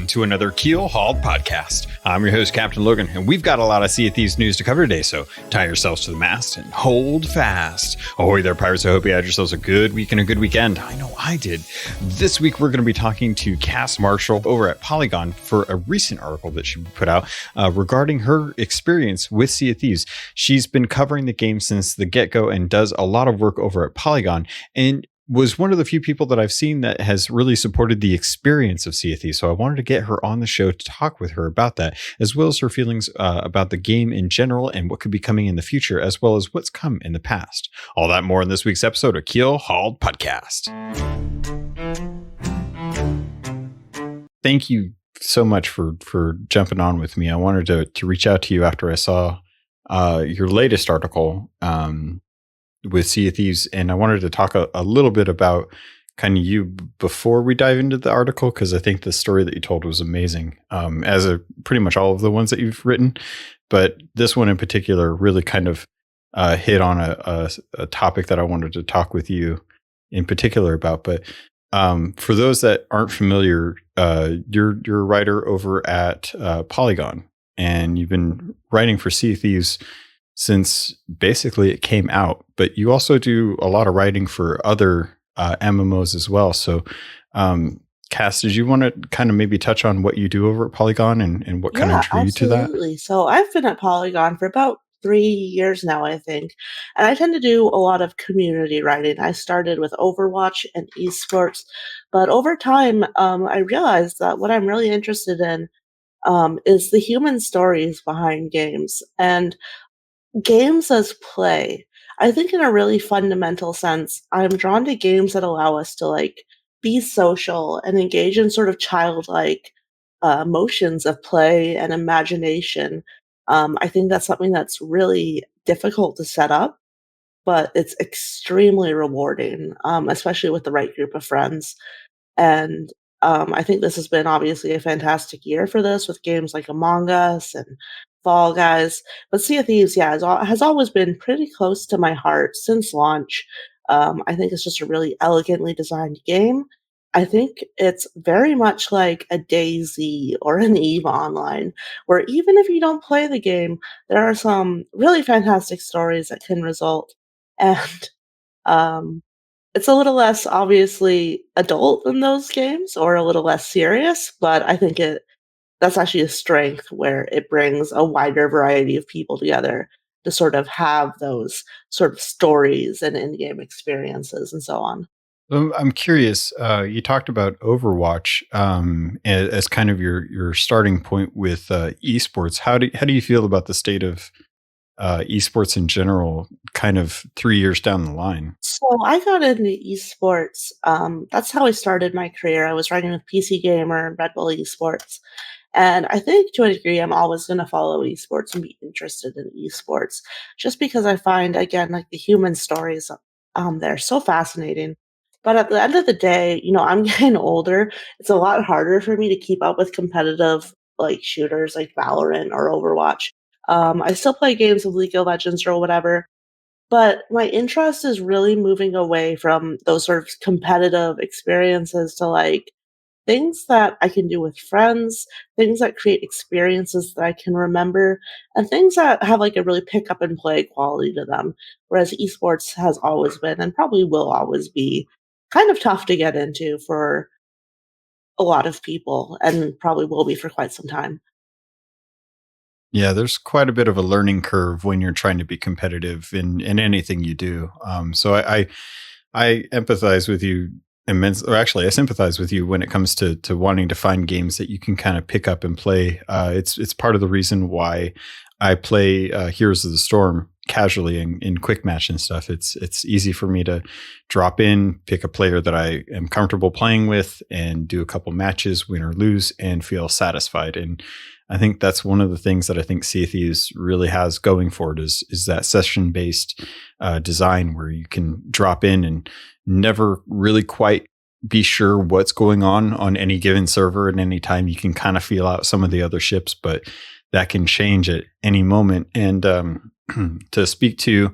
to another Keelhauled podcast. I'm your host, CaptainLogun, and we've got a lot of Sea of Thieves news to cover today, so tie yourselves to the mast and hold fast. Ahoy there, pirates. I hope you had yourselves a good week and a good weekend. I know I did. This week, we're going to be talking to Cass Marshall over at Polygon for a recent article that she put out regarding her experience with Sea of Thieves. She's been covering the game since the get-go and does a lot of work over at Polygon, and was one of the few people that I've seen that has really supported the experience of Sea of Thieves. So I wanted to get her on the show to talk with her about that, as well as her feelings about the game in general and what could be coming in the future, as well as what's come in the past. All that more in this week's episode of Keelhauled Podcast. Thank you so much for jumping on with me. I wanted to reach out to you after I saw your latest article with Sea of Thieves, and I wanted to talk a little bit about kind of you before we dive into the article, because I think the story that you told was amazing, as pretty much all of the ones that you've written, but this one in particular really kind of hit on a topic that I wanted to talk with you in particular about. But for those that aren't familiar, you're a writer over at Polygon, and you've been writing for Sea of Thieves since basically it came out, but you also do a lot of writing for other MMOs as well. So, Cass, did you want to kind of maybe touch on what you do over at Polygon and what kind of drew you to that? Absolutely. So I've been at Polygon for about 3 years now, I think, and I tend to do a lot of community writing. I started with Overwatch and esports, but over time, I realized that what I'm really interested in is the human stories behind games and games as play. I think in a really fundamental sense, I'm drawn to games that allow us to be social and engage in sort of childlike emotions of play and imagination. I think that's something that's really difficult to set up, but it's extremely rewarding, especially with the right group of friends. And I think this has been obviously a fantastic year for this with games like Among Us and Fall Guys. But Sea of Thieves, yeah, has always been pretty close to my heart since launch. I think it's just a really elegantly designed game. I think it's very much like a DayZ or an EVE Online, where even if you don't play the game, there are some really fantastic stories that can result. And it's a little less obviously adult than those games, or a little less serious, but I think that's actually a strength where it brings a wider variety of people together to sort of have those sort of stories and in-game experiences and so on. I'm curious. You talked about Overwatch as kind of your starting point with esports. How do you feel about the state of esports in general, kind of 3 years down the line? So I got into esports. That's how I started my career. I was writing with PC Gamer and Red Bull Esports. And I think to a degree, I'm always going to follow esports and be interested in esports, just because I find, again, the human stories, they're so fascinating. But at the end of the day, I'm getting older. It's a lot harder for me to keep up with competitive shooters like Valorant or Overwatch. I still play games of League of Legends or whatever, but my interest is really moving away from those sort of competitive experiences to things that I can do with friends, things that create experiences that I can remember, and things that have a really pick up and play quality to them. Whereas esports has always been and probably will always be kind of tough to get into for a lot of people, and probably will be for quite some time. Yeah, there's quite a bit of a learning curve when you're trying to be competitive in anything you do. So I empathize with you immensely, or actually I sympathize with you when it comes to wanting to find games that you can kind of pick up and play. It's part of the reason why I play Heroes of the Storm casually in quick match and stuff. It's easy for me to drop in, pick a player that I am comfortable playing with, and do a couple matches, win or lose, and feel satisfied. And I think that's one of the things that I think Sea of Thieves really has going for it is that session based design where you can drop in and never really quite be sure what's going on any given server at any time. You can kind of feel out some of the other ships, but that can change at any moment. And to speak to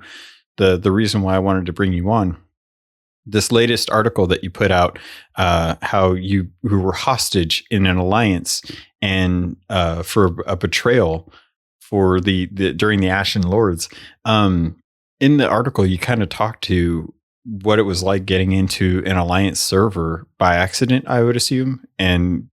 the reason why I wanted to bring you on this latest article that you put out, how you were hostage in an alliance and for a betrayal for the during the Ashen Lords. In the article, you kind of talked to what it was like getting into an alliance server by accident, I would assume, and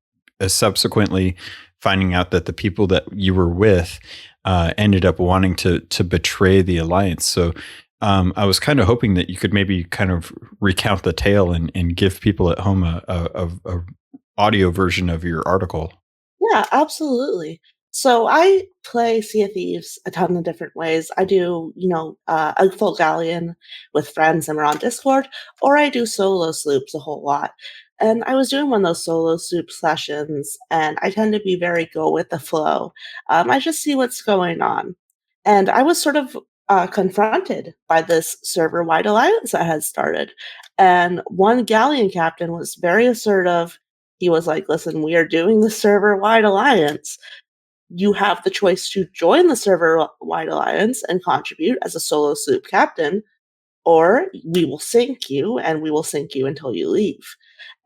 subsequently finding out that the people that you were with ended up wanting to betray the alliance. So I was kind of hoping that you could maybe kind of recount the tale and give people at home a audio version of your article. Yeah, absolutely. So I play Sea of Thieves a ton of different ways. I do, a full galleon with friends and we're on Discord, or I do solo sloops a whole lot. And I was doing one of those solo sloop sessions, and I tend to be very go with the flow. I just see what's going on. And I was sort of confronted by this server wide alliance that had started. And one galleon captain was very assertive. He was like, listen, we are doing the server wide alliance. You have the choice to join the server wide alliance and contribute as a solo sloop captain, or we will sink you and we will sink you until you leave.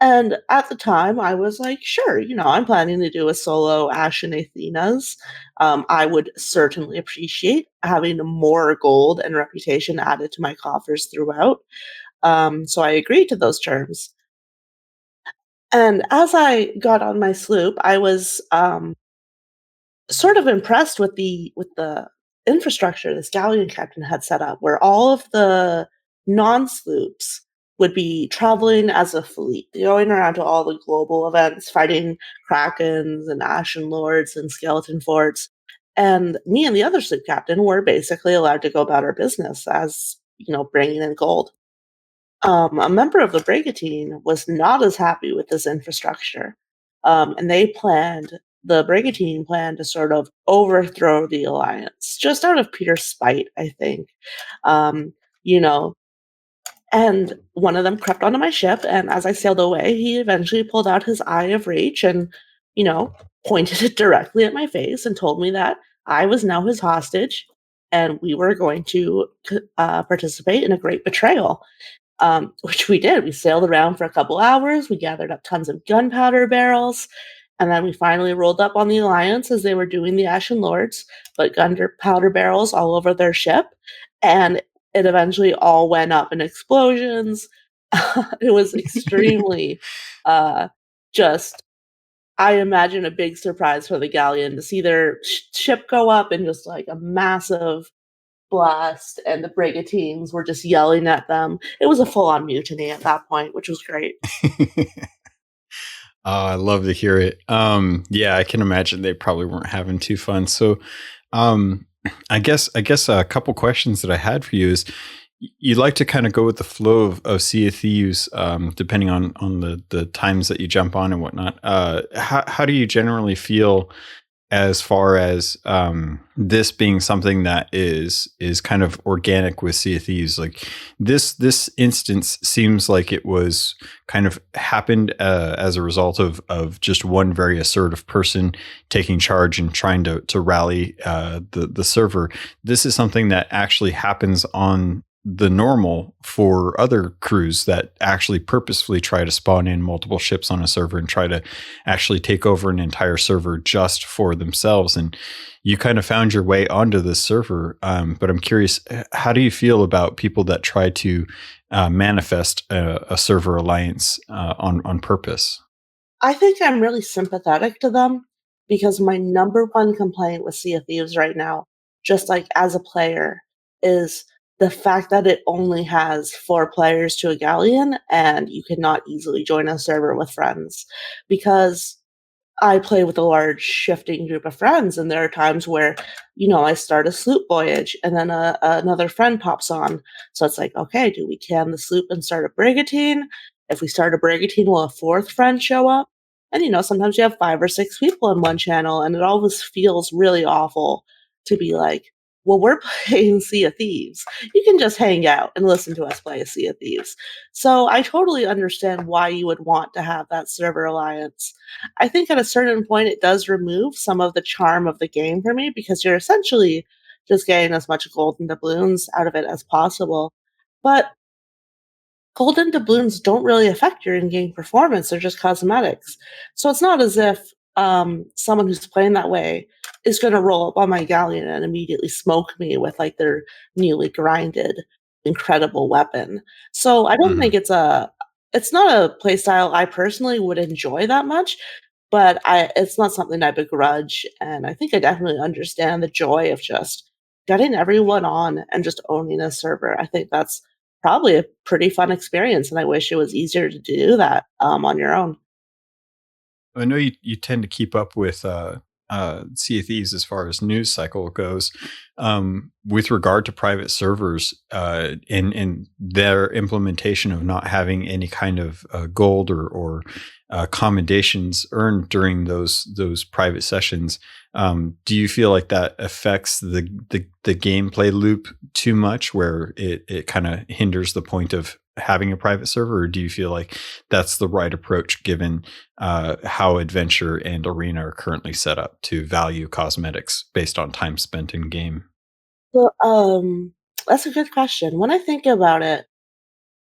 And at the time, I was like, sure, I'm planning to do a solo Ash and Athena's. I would certainly appreciate having more gold and reputation added to my coffers throughout. So I agreed to those terms. And as I got on my sloop, I was sort of impressed with the infrastructure this galleon captain had set up, where all of the non-sloops would be traveling as a fleet, going around to all the global events, fighting krakens and ashen lords and skeleton forts. And me and the other sloop captain were basically allowed to go about our business as, bringing in gold. A member of the Brigantine was not as happy with this infrastructure, and the Brigantine planned to sort of overthrow the alliance, just out of pure spite, I think. Um, you know, and one of them crept onto my ship, and as I sailed away, he eventually pulled out his eye of reach and, you know, pointed it directly at my face and told me that I was now his hostage, and we were going to participate in a great betrayal, which we did. We sailed around for a couple hours. We gathered up tons of gunpowder barrels. And then we finally rolled up on the Alliance as they were doing the Ashen Lords, but gunpowder barrels all over their ship. And it eventually all went up in explosions. It was extremely uh, just, I imagine, a big surprise for the galleon to see their ship go up in just like a massive blast, and the brigantines were just yelling at them. It was a full-on mutiny at that point, which was great. I love to hear it. Yeah, I can imagine they probably weren't having too fun. So, um, I guess a couple questions that I had for you is you like to kind of go with the flow of Sea of Thieves, depending on the times that you jump on and whatnot. How do you generally feel as far as this being something that is kind of organic with Sea of Thieves? Like this instance seems like it was kind of happened as a result of just one very assertive person taking charge and trying to rally the server. This is something that actually happens on the normal for other crews that actually purposefully try to spawn in multiple ships on a server and try to actually take over an entire server just for themselves. And you kind of found your way onto this server. But I'm curious, how do you feel about people that try to manifest a server alliance on purpose? I think I'm really sympathetic to them because my number one complaint with Sea of Thieves right now, just like as a player, is the fact that it only has 4 players to a galleon and you cannot easily join a server with friends. Because I play with a large shifting group of friends, and there are times where, I start a sloop voyage, and then another friend pops on. So it's like, okay, do we can the sloop and start a brigantine? If we start a brigantine, will a fourth friend show up? And sometimes you have 5 or 6 people in one channel, and it always feels really awful to be like, well, we're playing Sea of Thieves. You can just hang out and listen to us play a Sea of Thieves. So I totally understand why you would want to have that server alliance. I think at a certain point it does remove some of the charm of the game for me because you're essentially just getting as much gold and doubloons out of it as possible. But golden doubloons don't really affect your in-game performance, they're just cosmetics. So it's not as if someone who's playing that way is going to roll up on my galleon and immediately smoke me with like their newly grinded incredible weapon. So I don't think Mhm. it's not a playstyle I personally would enjoy that much, but it's not something I begrudge, and I think I definitely understand the joy of just getting everyone on and just owning a server. I think that's probably a pretty fun experience, and I wish it was easier to do that, on your own. I know you tend to keep up with Sea of Thieves as far as news cycle goes. With regard to private servers and their implementation of not having any kind of gold or commendations earned during those private sessions, do you feel like that affects the gameplay loop too much, where it kind of hinders the point of having a private server, or do you feel like that's the right approach given how adventure and arena are currently set up to value cosmetics based on time spent in game? Well, that's a good question. When I think about it,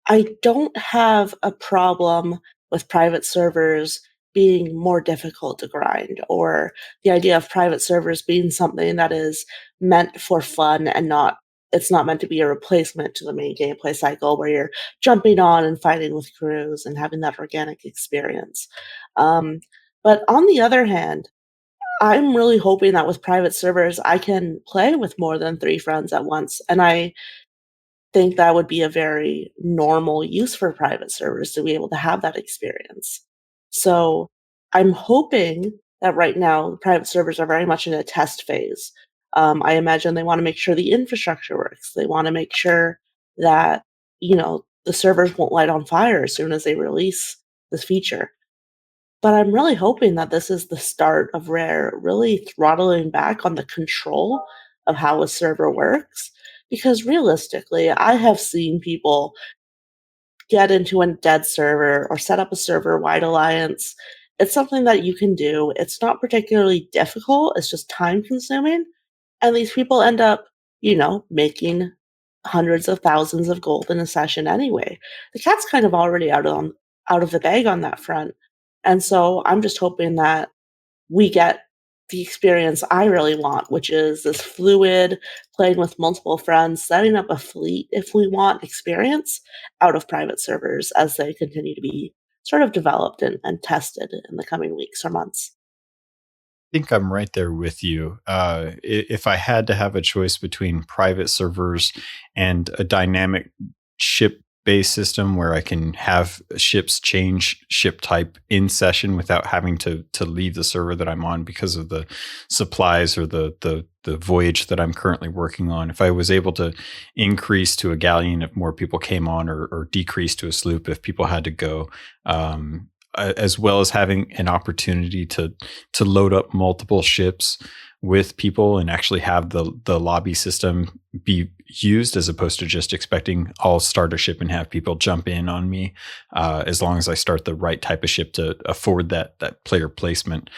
I don't have a problem with private servers being more difficult to grind, or the idea of private servers being something that is meant for fun and not it's not meant to be a replacement to the main gameplay cycle where you're jumping on and fighting with crews and having that organic experience. Um, but on the other hand, I'm really hoping that with private servers, I can play with more than 3 friends at once, and I think that would be a very normal use for private servers to be able to have that experience. So I'm hoping that right now private servers are very much in a test phase. I imagine they want to make sure the infrastructure works. They want to make sure that the servers won't light on fire as soon as they release this feature. But I'm really hoping that this is the start of Rare really throttling back on the control of how a server works. Because realistically, I have seen people get into a dead server or set up a server wide alliance. It's something that you can do. It's not particularly difficult, it's just time consuming. And these people end up, making hundreds of thousands of gold in a session anyway. The cat's kind of already out of the bag on that front. And so I'm just hoping that we get the experience I really want, which is this fluid, playing with multiple friends, setting up a fleet if we want experience out of private servers as they continue to be sort of developed and tested in the coming weeks or months. Think I'm right there with you. If I had to have a choice between private servers and a dynamic ship based system where I can have ships change ship type in session without having to leave the server that I'm on because of the supplies or the voyage that I'm currently working on. If I was able to increase to a galleon if more people came on, or decrease to a sloop if people had to go, as well as having an opportunity to load up multiple ships with people and actually have the lobby system be used, as opposed to just expecting I'll start a ship and have people jump in on me, as long as I start the right type of ship to afford that player placement.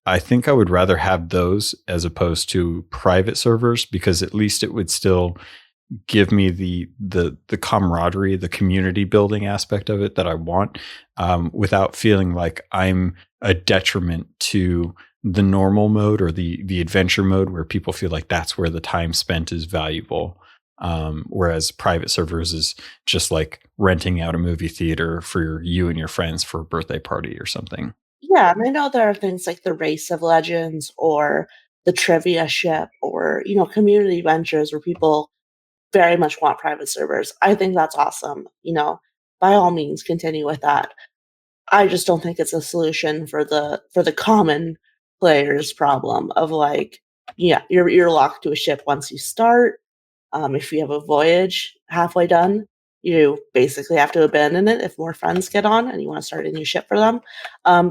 I think I would rather have those as opposed to private servers, because at least it would still give me the camaraderie, the community building aspect of it that I want, without feeling like I'm a detriment to the normal mode or the adventure mode, where people feel like that's where the time spent is valuable. Whereas private servers is just like renting out a movie theater for you and your friends for a birthday party or something. Yeah, and I know there are things like the Race of Legends or the Trivia Ship or, community ventures where people very much want private servers. I think that's awesome. By all means, continue with that. I just don't think it's a solution for the common player's problem of like, yeah, you're locked to a ship once you start. If you have a voyage halfway done, you basically have to abandon it if more friends get on and you want to start a new ship for them.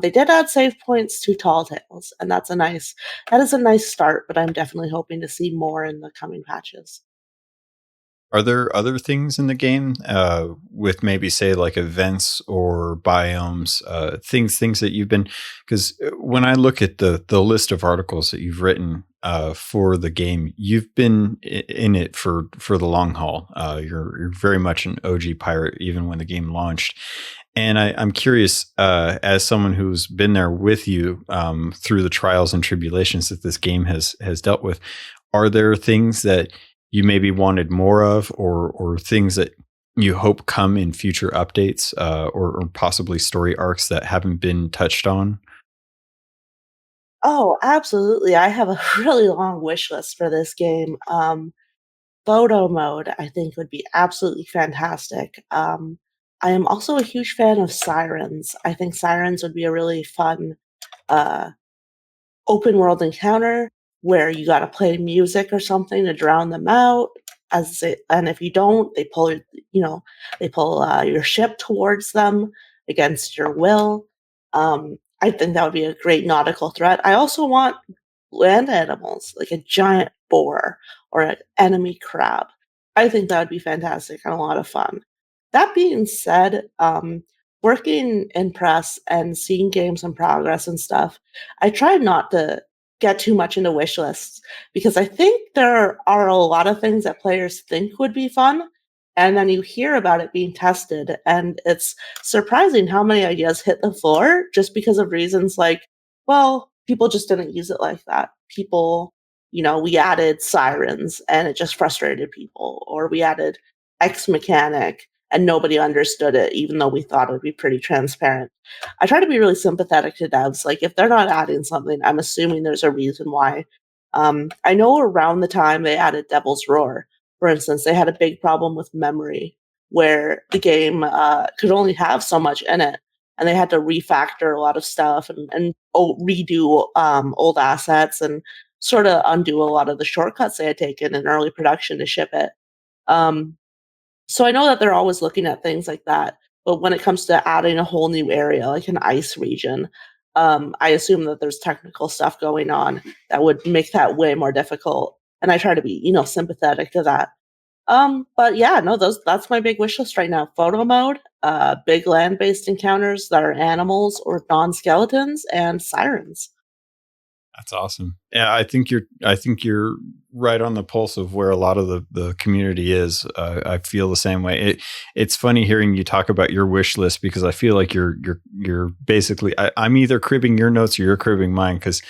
They did add save points to Tall Tales, and that is a nice start. But I'm definitely hoping to see more in the coming patches. Are there other things in the game, with maybe say like events or biomes, things that you've been? Because when I look at the list of articles that you've written, for the game. You've been in it for the long haul. You're very much an OG pirate, even when the game launched. And I'm curious, as someone who's been there with you through the trials and tribulations that this game has dealt with, are there things that you maybe wanted more of, or things that you hope come in future updates, or possibly story arcs that haven't been touched on? Oh, absolutely. I have a really long wish list for this game. Photo mode, I think, would be absolutely fantastic. I am also a huge fan of sirens. I think sirens would be a really fun uh, open world encounter where you got to play music or something to drown them out. And if you don't, you know, they pull your ship towards them against your will. I think that would be a great nautical threat. I also want land animals like a giant boar or an enemy crab. I think that would be fantastic and a lot of fun. That being said, working in press and seeing games in progress and stuff, I try not to get too much into wish lists because I think there are a lot of things that players think would be fun. And then you hear about it being tested, and it's surprising how many ideas hit the floor just because of reasons like, well, people just didn't use it like that. We added sirens and it just frustrated people, or we added X mechanic and nobody understood it, even though we thought it would be pretty transparent. I try to be really sympathetic to devs. Like, if they're not adding something, I'm assuming there's a reason why. I know around the time they added Devil's Roar, for instance, they had a big problem with memory where the game could only have so much in it. And they had to refactor a lot of stuff and redo old assets and sort of undo a lot of the shortcuts they had taken in early production to ship it. Um, so I know that they're always looking at things like that. But when it comes to adding a whole new area, like an ice region, I assume that there's technical stuff going on that would make that way more difficult. And I try to be, sympathetic to that. But yeah, no, that's my big wish list right now. Photo mode, big land-based encounters that are animals or non-skeletons, and sirens. That's awesome. Yeah, I think you're right on the pulse of where a lot of the community is. I feel the same way. It's funny hearing you talk about your wish list because I feel like you're basically I'm either cribbing your notes or you're cribbing mine, because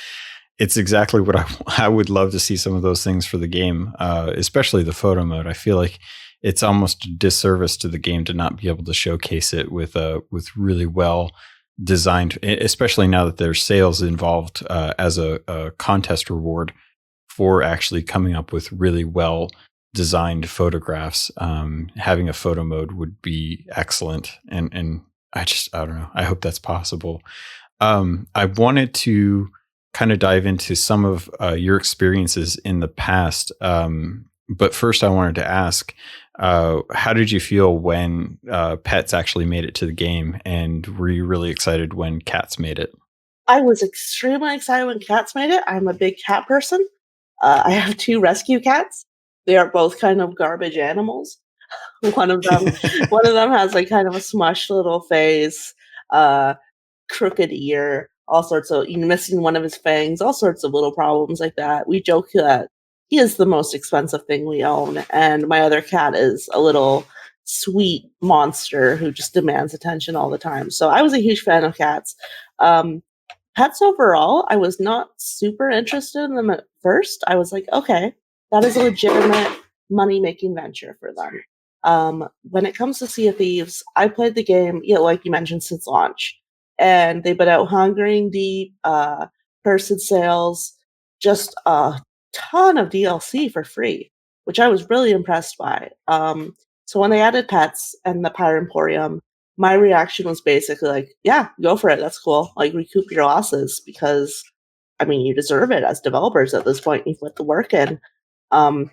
it's exactly what I would love to see some of those things for the game, especially the photo mode. I feel like it's almost a disservice to the game to not be able to showcase it with really well designed, especially now that there's sales involved as a contest reward for actually coming up with really well designed photographs. Having a photo mode would be excellent, and I don't know. I hope that's possible. I wanted to kind of dive into some of your experiences in the past. But first, I wanted to ask, how did you feel when pets actually made it to the game? And were you really excited when cats made it? I was extremely excited when cats made it. I'm a big cat person. I have two rescue cats. They are both kind of garbage animals. One of them, one of them has like kind of a smushed little face. Uh, Crooked ear, all sorts of missing one of his fangs, all sorts of little problems like that. We joke that he is the most expensive thing we own, and my other cat is a little sweet monster who just demands attention all the time. So I was a huge fan of cats. Um, Pets overall, I was not super interested in them at first. I was like, okay, that is a legitimate money making venture for them. When it comes to Sea of Thieves, I played the game, like you mentioned, since launch, and they've been out hungering deep, cursed sales, just a ton of DLC for free, which I was really impressed by. So when they added pets and the Pyre Emporium, my reaction was basically like, yeah, go for it. That's cool. Like, recoup your losses because, I mean, you deserve it as developers at this point. You've put the work in. Um,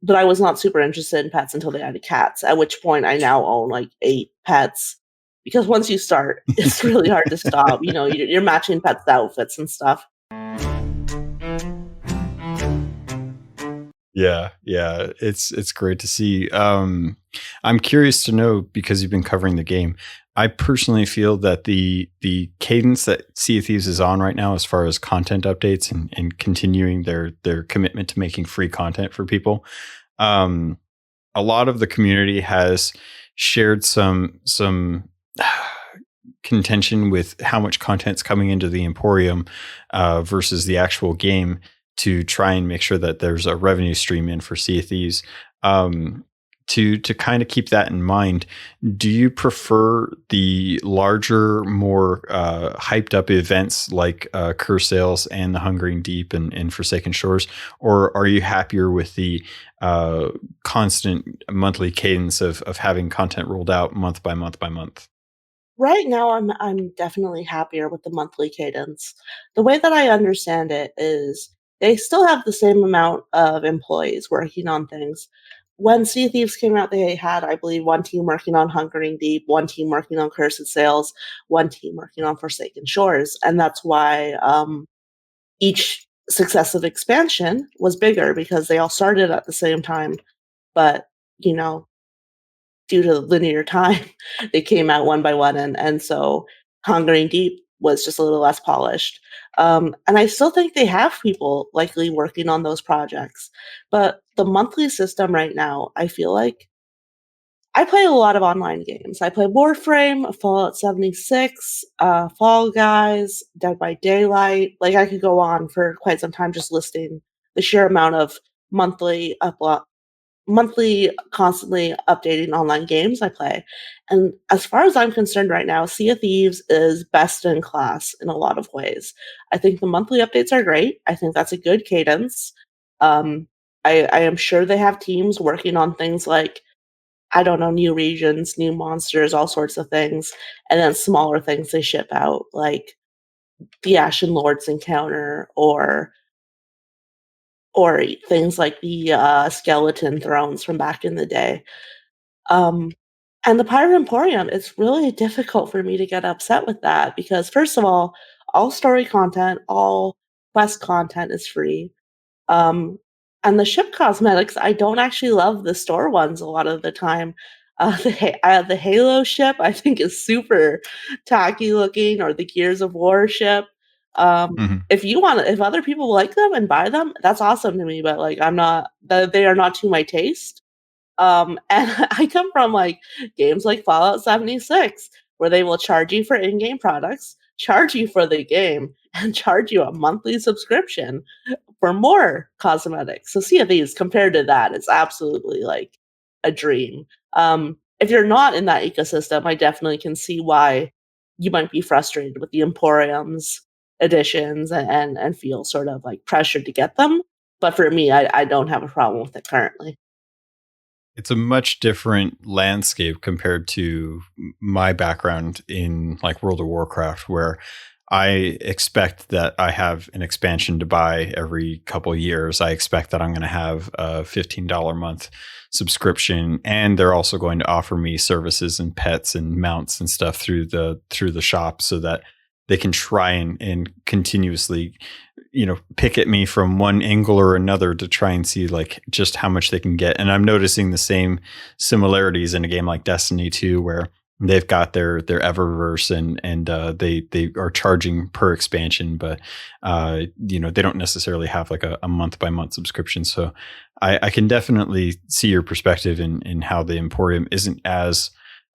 but I was not super interested in pets until they added cats, at which point I now own like 8 pets. Because once you start, it's really hard to stop. You're matching pets' outfits and stuff. Yeah, it's great to see. I'm curious to know because you've been covering the game. I personally feel that the cadence that Sea of Thieves is on right now, as far as content updates and continuing their commitment to making free content for people, um, a lot of the community has shared some contention with how much content's coming into the Emporium versus the actual game to try and make sure that there's a revenue stream in for Sea of Thieves. Um, to kind of keep that in mind, do you prefer the larger, more hyped up events like Curse Sales and the Hungering Deep and Forsaken Shores, or are you happier with the constant monthly cadence of having content rolled out month by month by month? Right now, I'm definitely happier with the monthly cadence. The way that I understand it is they still have the same amount of employees working on things. When Sea of Thieves came out, they had, I believe, one team working on Hungering Deep, one team working on Cursed Sails, one team working on Forsaken Shores, and that's why each successive expansion was bigger because they all started at the same time. But you know, due to linear time, they came out one by one, and so Conquering Deep was just a little less polished. And I still think they have people likely working on those projects, but the monthly system right now, I feel like I play a lot of online games. I play Warframe, Fallout 76, Fall Guys, Dead by Daylight. Like I could go on for quite some time just listing the sheer amount of monthly upload monthly, constantly updating online games I play. And as far as I'm concerned right now, Sea of Thieves is best in class in a lot of ways. I think the monthly updates are great. I think that's a good cadence. Um, I am sure they have teams working on things like, I don't know, new regions, new monsters, all sorts of things, and then smaller things they ship out, like the Ashen Lord's encounter or things like the skeleton thrones from back in the day. Um, and the Pirate Emporium, it's really difficult for me to get upset with that because, first of all story content, all quest content is free. Um, and the ship cosmetics, I don't actually love the store ones a lot of the time. The Halo ship, I think, is super tacky looking, or the Gears of War ship. Mhm. If other people like them and buy them, that's awesome to me. But like, they are not to my taste. And I come from like games like Fallout 76, where they will charge you for in-game products, charge you for the game, and charge you a monthly subscription for more cosmetics. So Sea of Thieves compared to that is absolutely like a dream. If you're not in that ecosystem, I definitely can see why you might be frustrated with the Emporium's editions and feel sort of like pressured to get them. But for me, I don't have a problem with it currently. It's a much different landscape compared to my background in like World of Warcraft, where I expect that I have an expansion to buy every couple of years. I expect that I'm going to have a $15 a month subscription, and they're also going to offer me services and pets and mounts and stuff through the shop so that they can try and continuously pick at me from one angle or another to try and see like just how much they can get. And I'm noticing the same similarities in a game like Destiny 2, where they've got their Eververse and they are charging per expansion, but they don't necessarily have like a month by month subscription. So I can definitely see your perspective in how the Emporium isn't as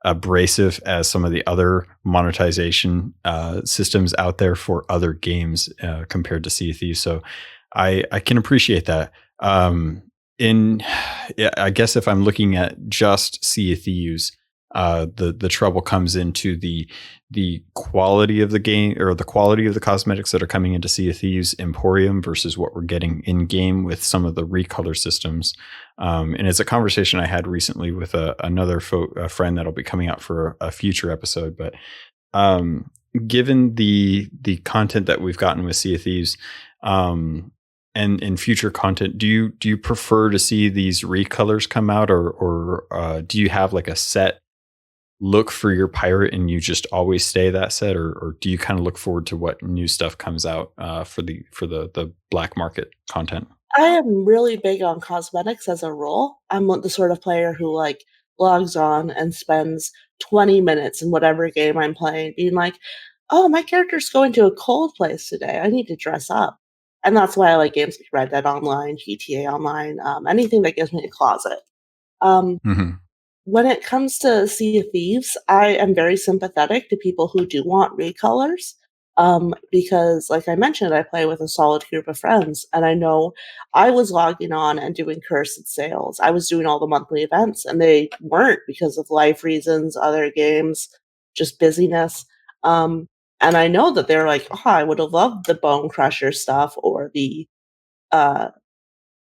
abrasive as some of the other monetization systems out there for other games compared to Sea of Thieves. So I can appreciate that. In yeah, I guess if I'm looking at just Sea of Thieves, the trouble comes into the quality of the game or the quality of the cosmetics that are coming into Sea of Thieves Emporium versus what we're getting in game with some of the recolor systems. And it's a conversation I had recently with a friend that'll be coming out for a future episode. But um, given the content that we've gotten with Sea of Thieves, and in future content, do you prefer to see these recolors come out, or do you have like a set look for your pirate and you just always stay that set, or do you kind of look forward to what new stuff comes out for the black market content? I am really big on cosmetics as a rule. I'm the sort of player who like logs on and spends 20 minutes in whatever game I'm playing being like, "Oh, my character's going to a cold place today. I need to dress up." And that's why I like games like Red Dead Online, GTA Online, anything that gives me a closet. Um, Hmm. when it comes to Sea of Thieves, I am very sympathetic to people who do want recolors, because, like I mentioned, I play with a solid group of friends, and I know I was logging on and doing cursed sales. I was doing all the monthly events, and they weren't because of life reasons, other games, just busyness. Um, and I know that they're like, "Oh, I would have loved the Bone Crusher stuff or the uh,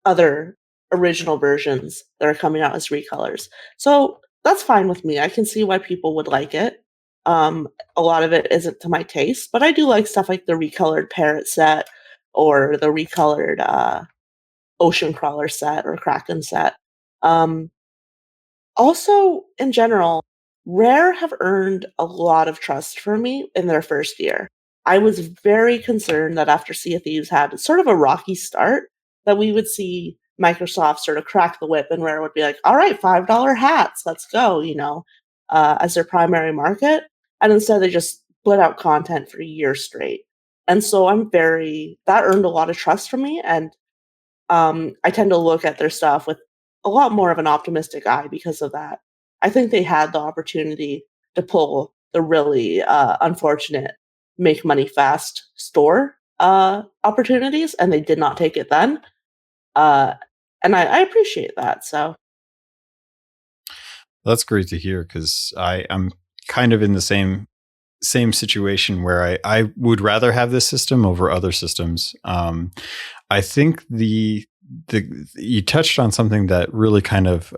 other original versions that are coming out as recolors." So that's fine with me. I can see why people would like it. A lot of it isn't to my taste, but I do like stuff like the recolored parrot set or the recolored ocean crawler set or kraken set. Um, Also, in general, Rare have earned a lot of trust from me in their first year. I was very concerned that after Sea of Thieves had sort of a rocky start, that we would see Microsoft sort of crack the whip and Rare would be like, all right, $5 hats, let's go, as their primary market. And instead, they just split out content for a year straight. And so that earned a lot of trust from me. And I tend to look at their stuff with a lot more of an optimistic eye because of that. I think they had the opportunity to pull the really unfortunate make money fast store opportunities, and they did not take it then. Uh, and I appreciate that. So, That's great to hear because I'm kind of in the same situation where I would rather have this system over other systems. I think the you touched on something that really kind of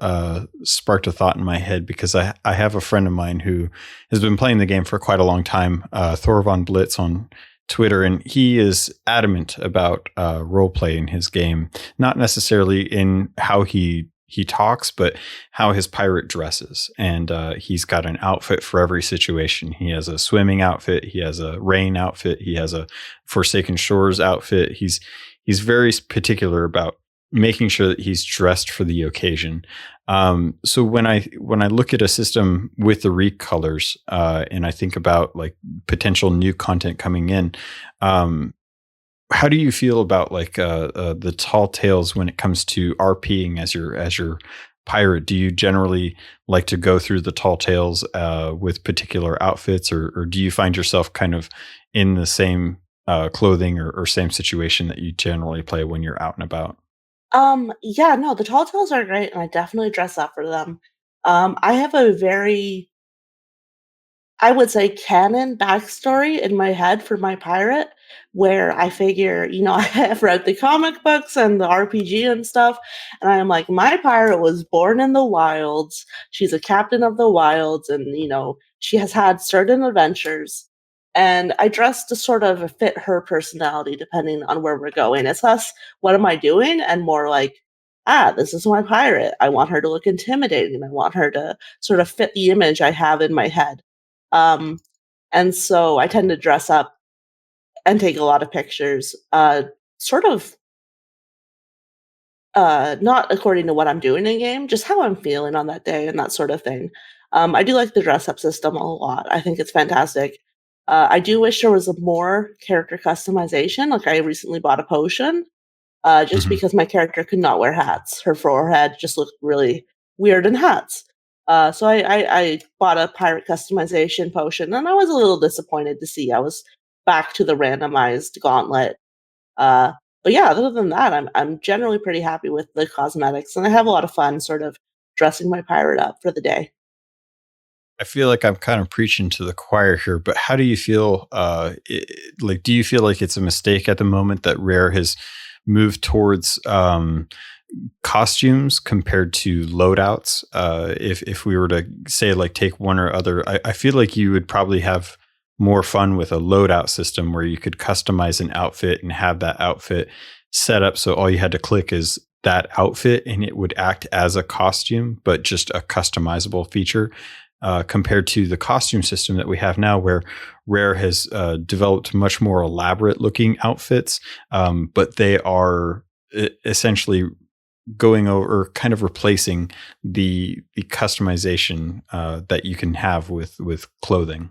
sparked a thought in my head because I have a friend of mine who has been playing the game for quite a long time, Thor Von Blitz on Twitter, and he is adamant about role play in his game, not necessarily in how he talks, but how his pirate dresses. And he's got an outfit for every situation. He has a swimming outfit. He has a rain outfit. He has a Forsaken Shores outfit. He's very particular about making sure that he's dressed for the occasion. So when I look at a system with the recolors, and I think about like potential new content coming in, um, how do you feel about like the tall tales when it comes to RPing as your pirate? Do you generally like to go through the tall tales with particular outfits, or do you find yourself kind of in the same clothing or same situation that you generally play when you're out and about? yeah, no, the tall tales are great, and I definitely dress up for them. I have a very, I would say, canon backstory in my head for my pirate, where I figure, I have read the comic books and the RPG and stuff, and I'm like, my pirate was born in the wilds. She's a captain of the wilds, and she has had certain adventures. And I dress to sort of fit her personality depending on where we're going. It's less, what am I doing? And more like, this is my pirate. I want her to look intimidating. I want her to sort of fit the image I have in my head. Um, and so I tend to dress up and take a lot of pictures, sort of not according to what I'm doing in game, just how I'm feeling on that day and that sort of thing. I do like the dress up system a lot. I think it's fantastic. I do wish there was a more character customization. Like I recently bought a potion just Hmm. because my character could not wear hats. Her forehead just looked really weird in hats. So I bought a pirate customization potion, and I was a little disappointed to see I was back to the randomized gauntlet. Uh, but yeah, other than that, I'm generally pretty happy with the cosmetics, and I have a lot of fun sort of dressing my pirate up for the day. I feel like I'm kind of preaching to the choir here, but how do you feel? Like, do you feel like it's a mistake at the moment that Rare has moved towards costumes compared to loadouts? If we were to say like take one or other, I feel like you would probably have more fun with a loadout system where you could customize an outfit and have that outfit set up so all you had to click is that outfit and it would act as a costume, but just a customizable feature. Compared to the costume system that we have now, where Rare has developed much more elaborate looking outfits, but they are essentially going over or kind of replacing the customization that you can have with clothing.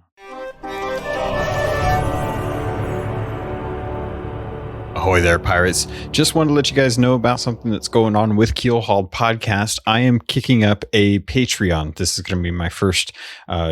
Ahoy there, pirates. Just wanted to let you guys know about something that's going on with Keelhauled Podcast. I am kicking up a Patreon. This is going to be my first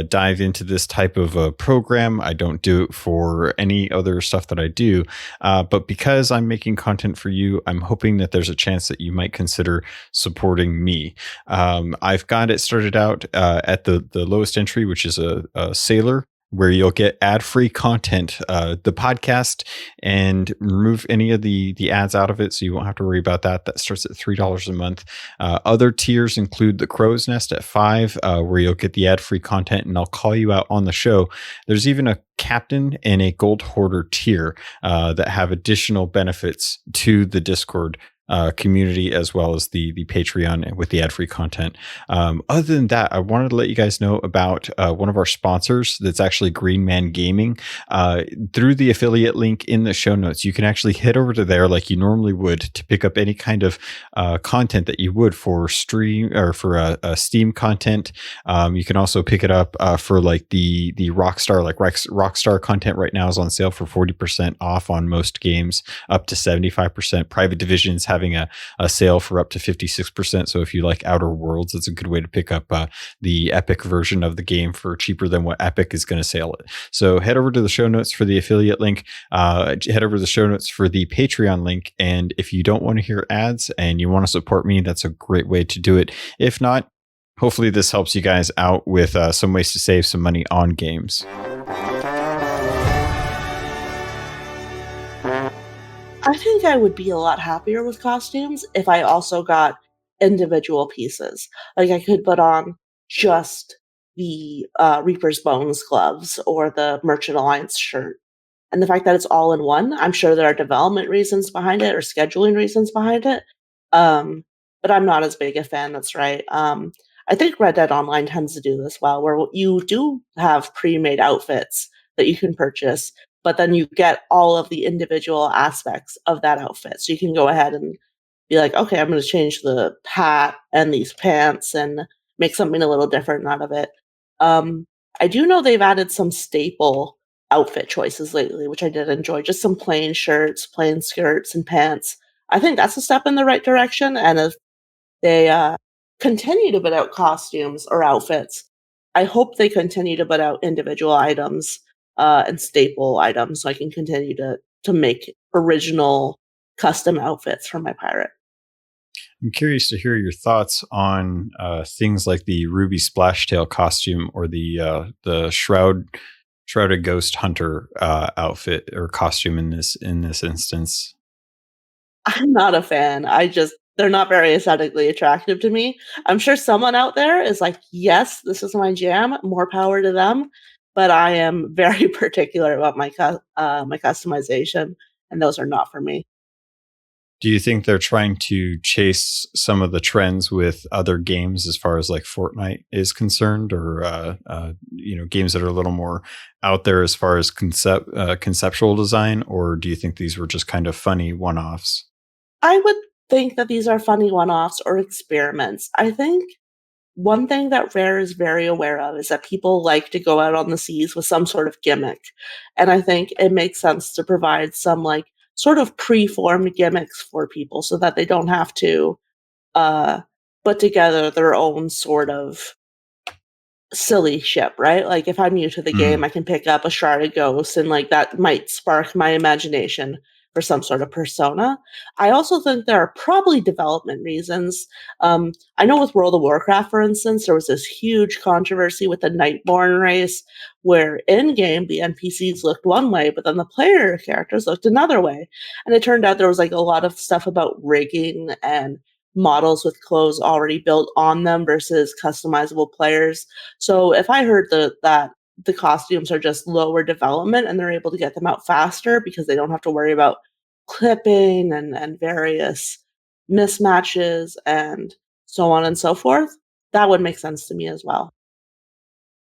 dive into this type of program. I don't do it for any other stuff that I do. But because I'm making content for you, I'm hoping that there's a chance that you might consider supporting me. I've got it started out at the lowest entry, which is a sailor, where you'll get ad-free content, the podcast, and remove any of the ads out of it, so you won't have to worry about that. That starts at $3 a month. Other tiers include the Crow's Nest at $5, where you'll get the ad-free content, and I'll call you out on the show. There's even a Captain and a Gold Hoarder tier that have additional benefits to the Discord community, as well as the Patreon with the ad-free content. Other than that, I wanted to let you guys know about one of our sponsors that's actually Green Man Gaming. Through the affiliate link in the show notes, you can actually head over to there like you normally would to pick up any kind of content that you would for stream or for Steam content. You can also pick it up for like the Rockstar, like Rockstar content right now is on sale for 40% off on most games, up to 75%. Private Division's having a sale for up to 56%. So if you like Outer Worlds, it's a good way to pick up the Epic version of the game for cheaper than what Epic is going to sell it. So head over to the show notes for the affiliate link. Head over to the show notes for the Patreon link. And if you don't want to hear ads and you want to support me, that's a great way to do it. If not, hopefully this helps you guys out with some ways to save some money on games. I think I would be a lot happier with costumes if I also got individual pieces. Like I could put on just the Reaper's Bones gloves or the Merchant Alliance shirt. And the fact that it's all in one, I'm sure there are development reasons behind it or scheduling reasons behind it. But I'm not as big a fan, that's right. I think Red Dead Online tends to do this well, where you do have pre-made outfits that you can purchase, but then you get all of the individual aspects of that outfit. So you can go ahead and be like, okay, I'm going to change the hat and these pants and make something a little different out of it. I do know they've added some staple outfit choices lately, which I did enjoy. Just some plain shirts, plain skirts, and pants. I think that's a step in the right direction. And if they continue to put out costumes or outfits, I hope they continue to put out individual items and staple items so I can continue to make original custom outfits for my pirate. I'm curious to hear your thoughts on things like the Ruby Splashtail costume or the Shrouded Ghost Hunter outfit or costume in this instance. I'm not a fan. They're not very aesthetically attractive to me. I'm sure someone out there is like, yes, this is my jam. More power to them. But I am very particular about my customization, and those are not for me. Do you think they're trying to chase some of the trends with other games as far as like Fortnite is concerned, or games that are a little more out there as far as conceptual design, or do you think these were just kind of funny one-offs? I would think that these are funny one-offs or experiments. I think one thing that Rare is very aware of is that people like to go out on the seas with some sort of gimmick. And I think it makes sense to provide some like sort of pre-formed gimmicks for people so that they don't have to put together their own sort of silly ship, right? Like if I'm new to the game, I can pick up a shrouded ghost and like that might spark my imagination for some sort of persona. I also think there are probably development reasons. I know with World of Warcraft, for instance, there was this huge controversy with the Nightborn race where in-game the NPCs looked one way, but then the player characters looked another way. And it turned out there was like a lot of stuff about rigging and models with clothes already built on them versus customizable players. So if I heard that the costumes are just lower development and they're able to get them out faster because they don't have to worry about clipping and various mismatches and so on and so forth, that would make sense to me as well.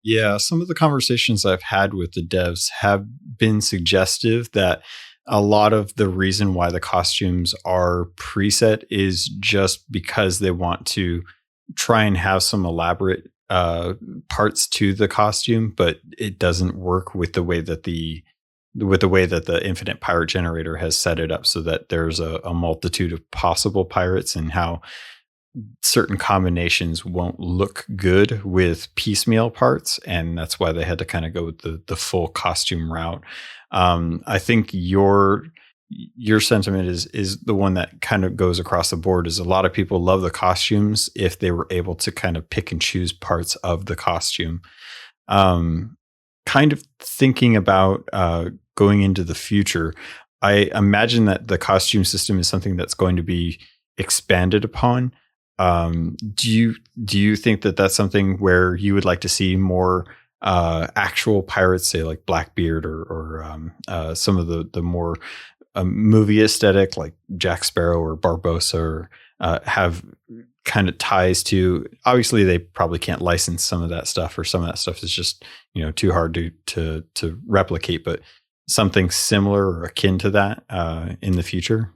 Yeah, some of the conversations I've had with the devs have been suggestive that a lot of the reason why the costumes are preset is just because they want to try and have some elaborate parts to the costume, but it doesn't work with the way that the infinite pirate generator has set it up, so that there's a multitude of possible pirates, and how certain combinations won't look good with piecemeal parts, and that's why they had to kind of go with the full costume route. I think your sentiment is the one that kind of goes across the board. Is a lot of people love the costumes if they were able to kind of pick and choose parts of the costume. Um, Kind of thinking about going into the future, I imagine that the costume system is something that's going to be expanded upon. Do you think that that's something where you would like to see more actual pirates, say like Blackbeard or some of the more movie aesthetic, like Jack Sparrow or Barbossa, or have kind of ties to? Obviously, they probably can't license some of that stuff, or some of that stuff is just too hard to replicate. But something similar or akin to that in the future.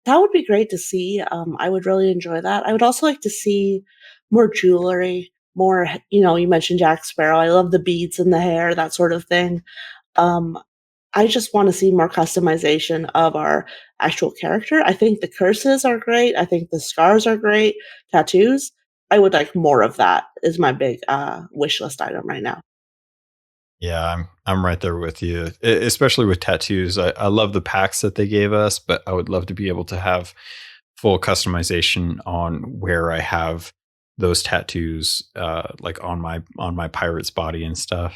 That would be great to see. I would really enjoy that. I would also like to see more jewelry, more, you mentioned Jack Sparrow. I love the beads in the hair, that sort of thing. Um, I just want to see more customization of our actual character. I think the curses are great. I think the scars are great. Tattoos. I would like more of that. Is my big wish list item right now. Yeah, I'm right there with you, especially with tattoos. I love the packs that they gave us, but I would love to be able to have full customization on where I have those tattoos, like on my pirate's body and stuff.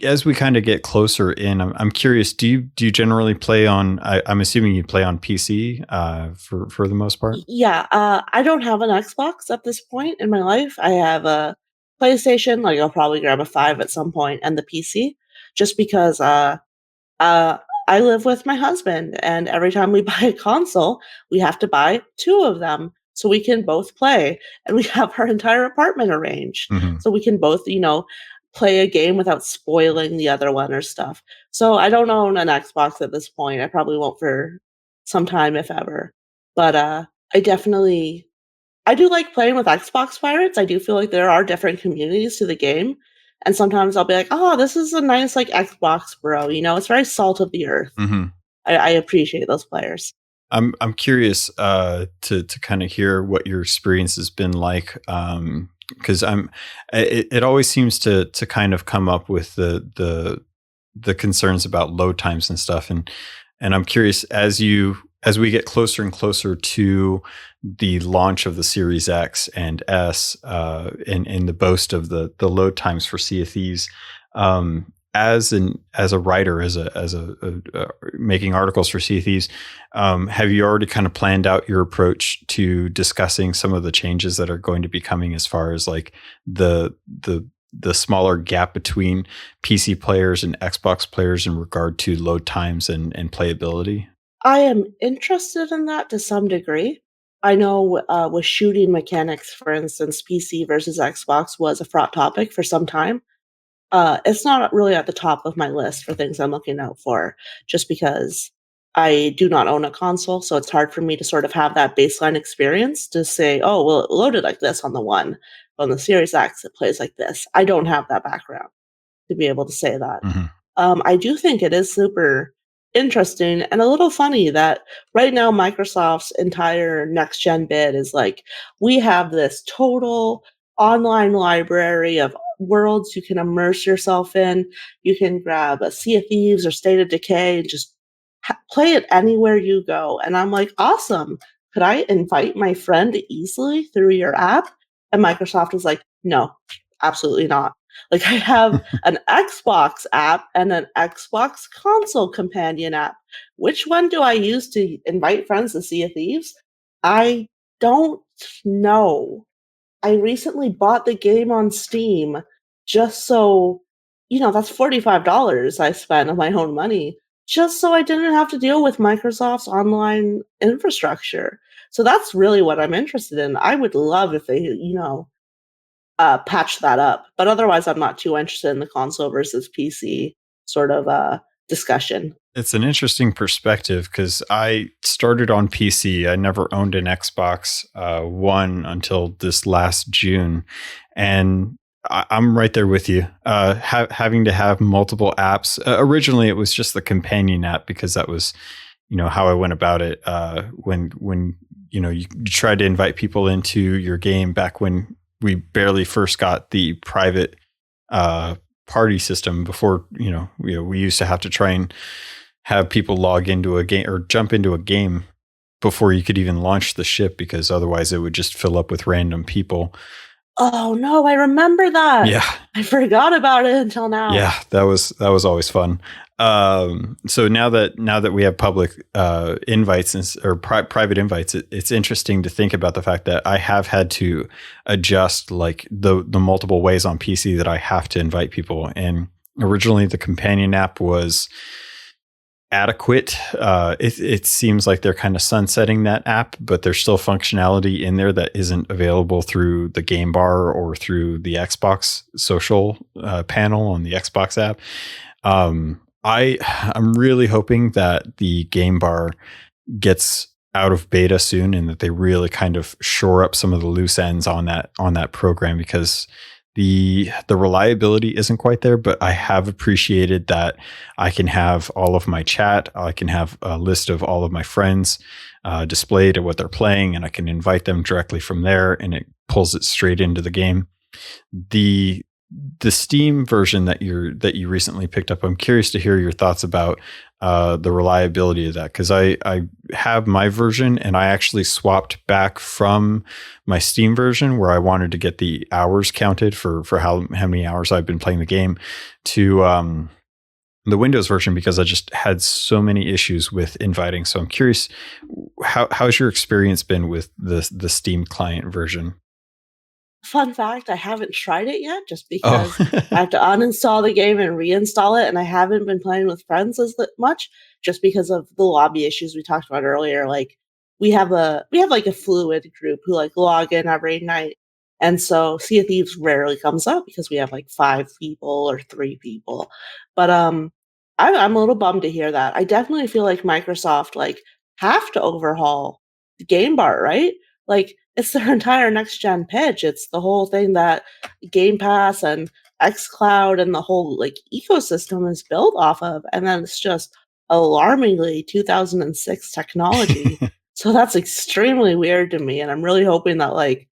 As we kind of get closer in, I'm curious. Do you generally play on? I'm assuming you play on PC for the most part. Yeah, I don't have an Xbox at this point in my life. I have a PlayStation. Like I'll probably grab a five at some point, and the PC, just because Uh, I live with my husband, and every time we buy a console, we have to buy 2 of them so we can both play, and we have our entire apartment arranged Hmm. so we can both, play a game without spoiling the other one or stuff. So I don't own an Xbox at this point. I probably won't for some time, if ever. But, I definitely I do like playing with Xbox pirates. I do feel like there are different communities to the game, and sometimes I'll be like, "Oh, this is a nice, like, Xbox bro," it's very salt of the earth. Hmm. I appreciate those players. I'm curious to kind of hear what your experience has been like, because it always seems to kind of come up with the concerns about load times and stuff, and I'm curious, as we get closer and closer to the launch of the Series X and S, and the boast of the load times for Sea of Thieves. As a writer, as a making articles for Sea of Thieves, have you already kind of planned out your approach to discussing some of the changes that are going to be coming, as far as like the smaller gap between PC players and Xbox players in regard to load times and playability? I am interested in that to some degree. I know, with shooting mechanics, for instance, PC versus Xbox was a fraught topic for some time. It's not really at the top of my list for things I'm looking out for, just because I do not own a console, so it's hard for me to sort of have that baseline experience to say, "Oh, well, it loaded like this on the one, but on the Series X, it plays like this." I don't have that background to be able to say that. Hmm. I do think it is super interesting and a little funny that right now Microsoft's entire next gen bid is like, we have this total online library of worlds you can immerse yourself in. You can grab a Sea of Thieves or State of Decay and just play it anywhere you go. And I'm like, awesome. Could I invite my friend easily through your app? And Microsoft was like, no, absolutely not. Like I have an Xbox app and an Xbox console companion app. Which one do I use to invite friends to Sea of Thieves? I don't know. I recently bought the game on Steam just so, that's $45 I spent of my own money just so I didn't have to deal with Microsoft's online infrastructure. So that's really what I'm interested in. I would love if they, patch that up. But otherwise, I'm not too interested in the console versus PC. sort of discussion. It's an interesting perspective because I started on PC. I never owned an Xbox One until this last June, and I'm right there with you. Having to have multiple apps. Originally, it was just the companion app because that was, how I went about it. When you tried to invite people into your game back when we barely first got the private party system. Before we used to have to try and have people log into a game or jump into a game before you could even launch the ship, because otherwise it would just fill up with random people. Oh no, I remember that. Yeah. I forgot about it until now. Yeah, that was always fun. So now that we have public invites or private invites, it's interesting to think about the fact that I have had to adjust like the multiple ways on PC that I have to invite people. And originally the companion app was adequate. It seems like they're kind of sunsetting that app, but there's still functionality in there that isn't available through the game bar or through the Xbox social panel on the Xbox app. I'm really hoping that the game bar gets out of beta soon and that they really kind of shore up some of the loose ends on that program, because the reliability isn't quite there, but I have appreciated that I can have all of my chat. I can have a list of all of my friends displayed at what they're playing, and I can invite them directly from there, and it pulls it straight into the game. The Steam version that you recently picked up, I'm curious to hear your thoughts about the reliability of that, because I have my version and I actually swapped back from my Steam version where I wanted to get the hours counted for how many hours I've been playing the game to the Windows version, because I just had so many issues with inviting. So I'm curious, how's your experience been with the Steam client version? Fun fact, I haven't tried it yet just Oh, because I have to uninstall the game and reinstall it, and I haven't been playing with friends as much just because of the lobby issues we talked about earlier. Like we have like a fluid group who like log in every night. And so Sea of Thieves rarely comes up because we have like 5 people or 3 people. But I'm a little bummed to hear that. I definitely feel like Microsoft like have to overhaul the game bar, right? Like it's their entire next gen pitch. It's the whole thing that Game Pass and xCloud and the whole like ecosystem is built off of. And then it's just alarmingly 2006 technology. So that's extremely weird to me. And I'm really hoping that like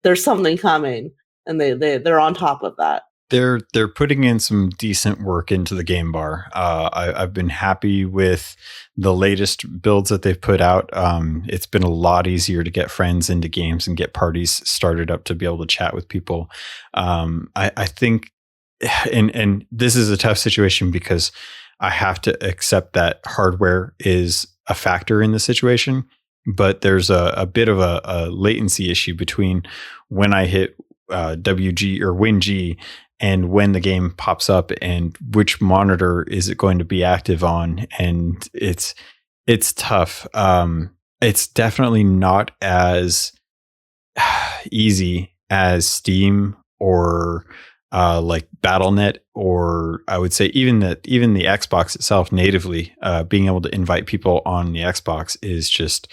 there's something coming and they're on top of that. They're putting in some decent work into the game bar. I've been happy with the latest builds that they've put out. It's been a lot easier to get friends into games and get parties started up to be able to chat with people. I think, and this is a tough situation because I have to accept that hardware is a factor in the situation, but there's a bit of a latency issue between when I hit WG or WinG and when the game pops up and which monitor is it going to be active on. And it's tough. It's definitely not as easy as Steam or like BattleNet, or I would say even the Xbox itself natively, being able to invite people on the Xbox is just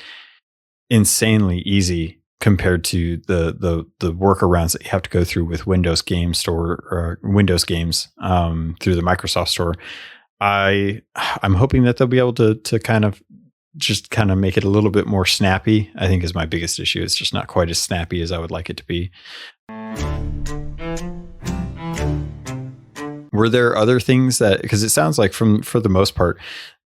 insanely easy compared to the workarounds that you have to go through with Windows Game Store or Windows games through the Microsoft Store. I'm hoping that they'll be able to kind of make it a little bit more snappy, I think is my biggest issue. It's just not quite as snappy as I would like it to be. Were there other things that, because it sounds like for the most part,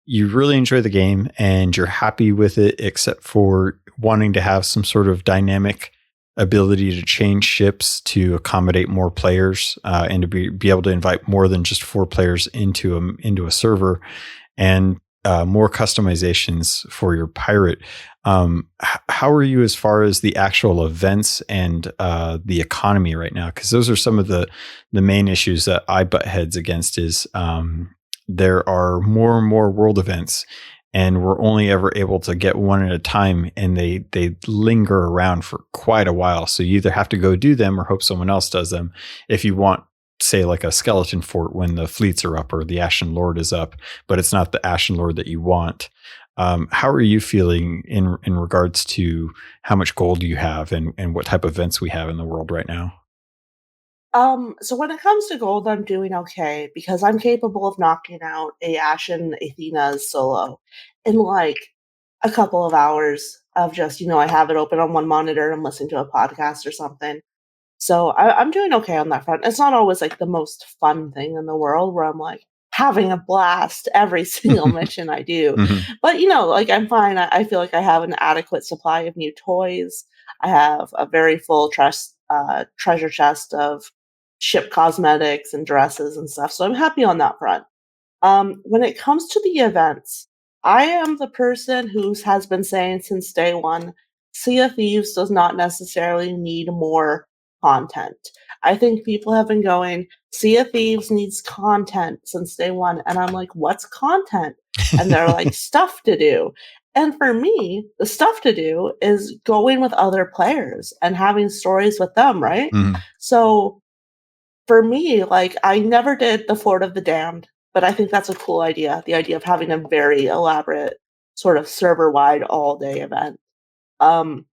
you really enjoy the game and you're happy with it, except for wanting to have some sort of dynamic ability to change ships to accommodate more players and to be able to invite more than just 4 players into a server, and more customizations for your pirate. How are you as far as the actual events and the economy right now? Because those are some of the main issues that I butt heads against. Is there are more and more world events, and we're only ever able to get one at a time, and they linger around for quite a while. So you either have to go do them or hope someone else does them if you want say like a skeleton fort when the fleets are up or the Ashen Lord is up, but it's not the Ashen Lord that you want. How are you feeling in regards to how much gold you have and what type of events we have in the world right now? So when it comes to gold, I'm doing okay because I'm capable of knocking out a Ashen Athena's solo in like a couple of hours of just, I have it open on one monitor and listening to a podcast or something. So I'm doing okay on that front. It's not always like the most fun thing in the world where I'm like having a blast every single mission I do. Mhm. But like I'm fine. I feel like I have an adequate supply of new toys. I have a very full treasure chest of ship cosmetics and dresses and stuff. So I'm happy on that front. When it comes to the events, I am the person who has been saying since day one, Sea of Thieves does not necessarily need more content. I think people have been going, Sea of Thieves needs content since day one. And I'm like, what's content? And they're like, stuff to do. And for me, the stuff to do is going with other players and having stories with them, right? Mhm. So for me, like, I never did the Fort of the Damned, but I think that's a cool idea. The idea of having a very elaborate, sort of server-wide all-day event. Um,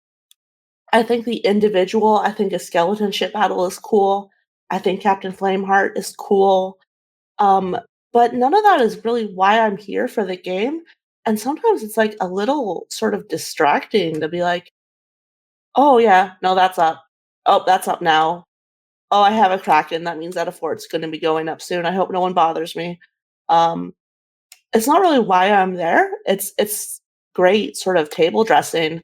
I think I think a skeleton ship battle is cool. I think Captain Flameheart is cool. Um, but none of that is really why I'm here for the game. And sometimes it's like a little sort of distracting to be like, oh yeah, no, that's up. Oh, that's up now. Oh, I have a Kraken. That means that a fort's gonna be going up soon. I hope no one bothers me. Um, it's not really why I'm there. It's great sort of table dressing,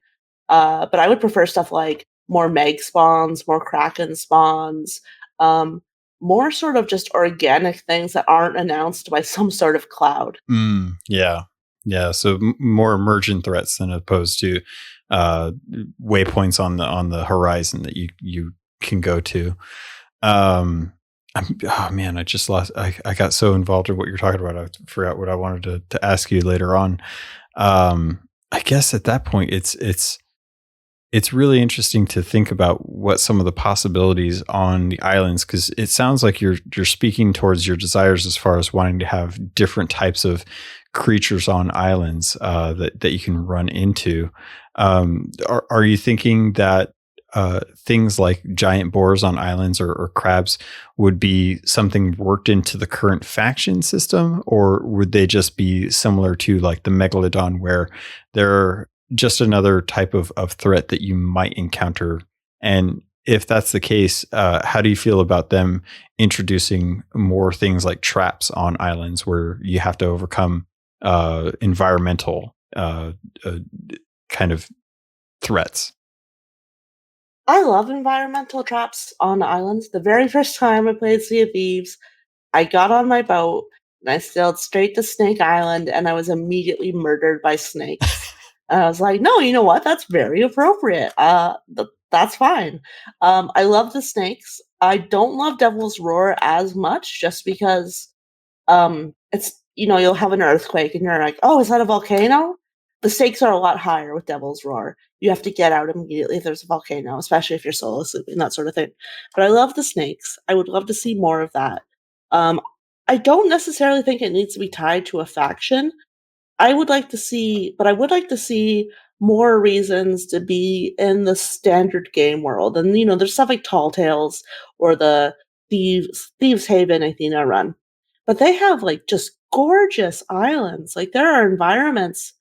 but I would prefer stuff like more Meg spawns, more Kraken spawns, um, more sort of just organic things that aren't announced by some sort of cloud. Yeah. Yeah. So more emergent threats than opposed to uh, waypoints on the horizon that you can go to. Oh man, I just lost. I got so involved in what you're talking about. I forgot what I wanted to ask you later on. I guess at that point, it's really interesting to think about what some of the possibilities on the islands, because it sounds like you're speaking towards your desires as far as wanting to have different types of creatures on islands that you can run into. Are you thinking that things like giant boars on islands or crabs would be something worked into the current faction system, or would they just be similar to like the megalodon, where they're just another type of threat that you might encounter? And if that's the case, how do you feel about them introducing more things like traps on islands where you have to overcome environmental uh, kind of threats? I love environmental traps on islands. The very first time I played Sea of Thieves, I got on my boat and I sailed straight to Snake Island and I was immediately murdered by snakes. And I was like, no, you know what? That's very appropriate. That's fine. I love the snakes. I don't love Devil's Roar as much just because it's you'll have an earthquake and you're like, "Oh, is that a volcano?" The stakes are a lot higher with Devil's Roar. You have to get out immediately if there's a volcano, especially if you're solo sleeping, that sort of thing. But I love the snakes. I would love to see more of that. Um, I don't necessarily think it needs to be tied to a faction. I would like to see more reasons to be in the standard game world. And there's stuff like Tall Tales or the Thieves Haven Athena run. But they have like just gorgeous islands. Like there are environments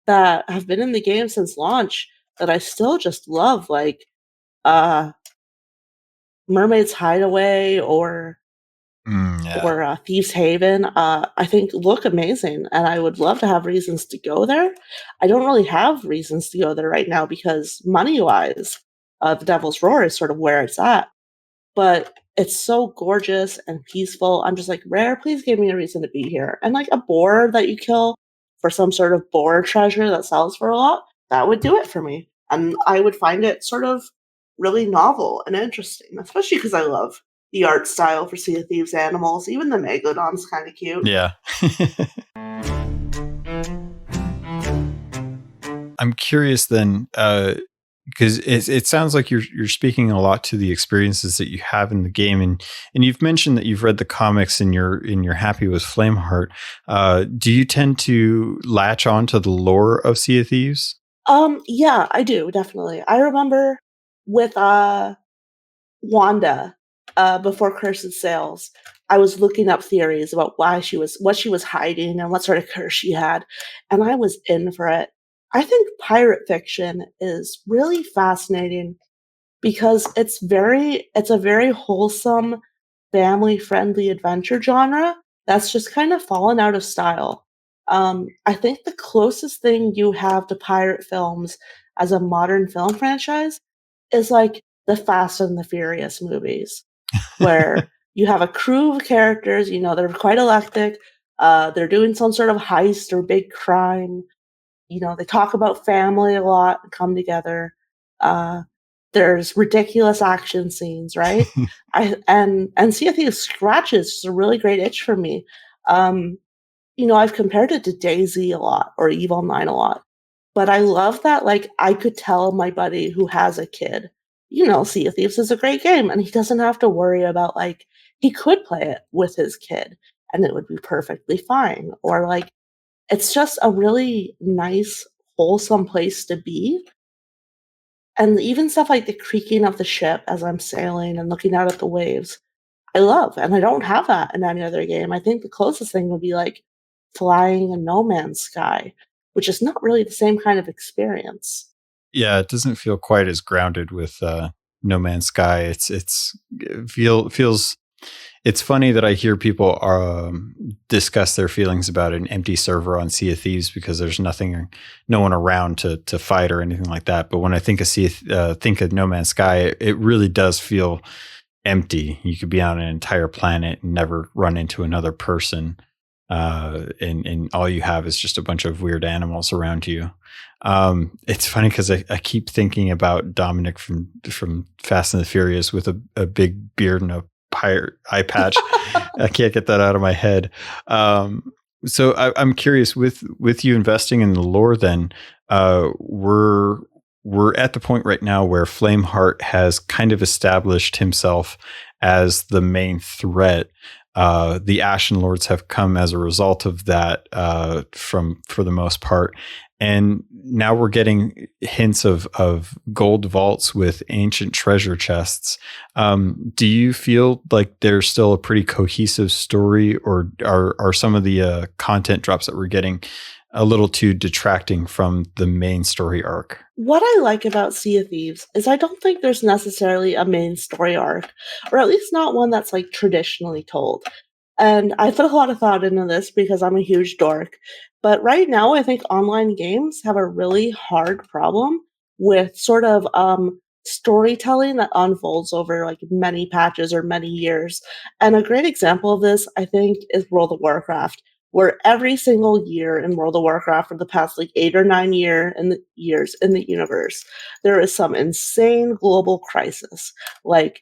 that have been in the game since launch that I still just love, like uh Mermaid's Hideaway Yeah. or Thieves Haven, I think look amazing, and I would love to have reasons to go there. I don't really have reasons to go there right now because money-wise, the Devil's Roar is sort of where it's at, but it's so gorgeous and peaceful. I'm just like, Rare, please give me a reason to be here. And like a boar that you kill for some sort of boar treasure that sells for a lot, that would do it for me. And I would find it sort of really novel and interesting, especially because I love the art style for Sea of Thieves animals. Even the Megalodon's kind of cute. Yeah. I'm curious then. because it sounds like you're speaking a lot to the experiences that you have in the game, and you've mentioned that you've read the comics and you're happy with Flameheart. Do you tend to latch on to the lore of Sea of Thieves? Yeah, I do, definitely. I remember with, Wanda, before Cursed Sails, I was looking up theories about what she was hiding and what sort of curse she had, and I was in for it. I think pirate fiction is really fascinating because it's a very wholesome, family-friendly adventure genre that's just kind of fallen out of style. I think the closest thing you have to pirate films as a modern film franchise is like the Fast and the Furious movies, where you have a crew of characters, you know, they're quite eclectic, they're doing some sort of heist or big crime, you know, they talk about family a lot and come together. Uh, there's ridiculous action scenes, right? And Sea of Thieves scratches just a really great itch for me. Um, you know, I've compared it to DayZ a lot or EVE Online a lot, but I love that, like, I could tell my buddy who has a kid, you know, Sea of Thieves is a great game, and he doesn't have to worry about, like, he could play it with his kid, and it would be perfectly fine, or, like, it's just a really nice, wholesome place to be, and even stuff like the creaking of the ship as I'm sailing and looking out at the waves, I love, and I don't have that in any other game. I think the closest thing would be, like, flying in No Man's Sky, which is not really the same kind of experience. Yeah, it doesn't feel quite as grounded with No Man's Sky. It feels. It's funny that I hear people discuss their feelings about an empty server on Sea of Thieves because there's no one around to fight or anything like that. But when I think of think of No Man's Sky, it really does feel empty. You could be on an entire planet and never run into another person, and all you have is just a bunch of weird animals around you. It's funny because I keep thinking about Dominic from Fast and the Furious with a big beard and a pirate eye patch. I can't get that out of my head. So I'm curious with you investing in the lore. Then we're at the point right now where Flameheart has kind of established himself as the main threat. The Ashen Lords have come as a result of that, for the most part, and now we're getting hints of gold vaults with ancient treasure chests. Do you feel like there's still a pretty cohesive story, or are some of the content drops that we're getting a little too detracting from the main story arc? What I like about Sea of Thieves is I don't think there's necessarily a main story arc, or at least not one that's, like, traditionally told. And I put a lot of thought into this because I'm a huge dork. But right now, I think online games have a really hard problem with sort of storytelling that unfolds over like many patches or many years. And a great example of this, I think, is World of Warcraft, where every single year in World of Warcraft for the past like 8 or 9 years in the universe, there is some insane global crisis. Like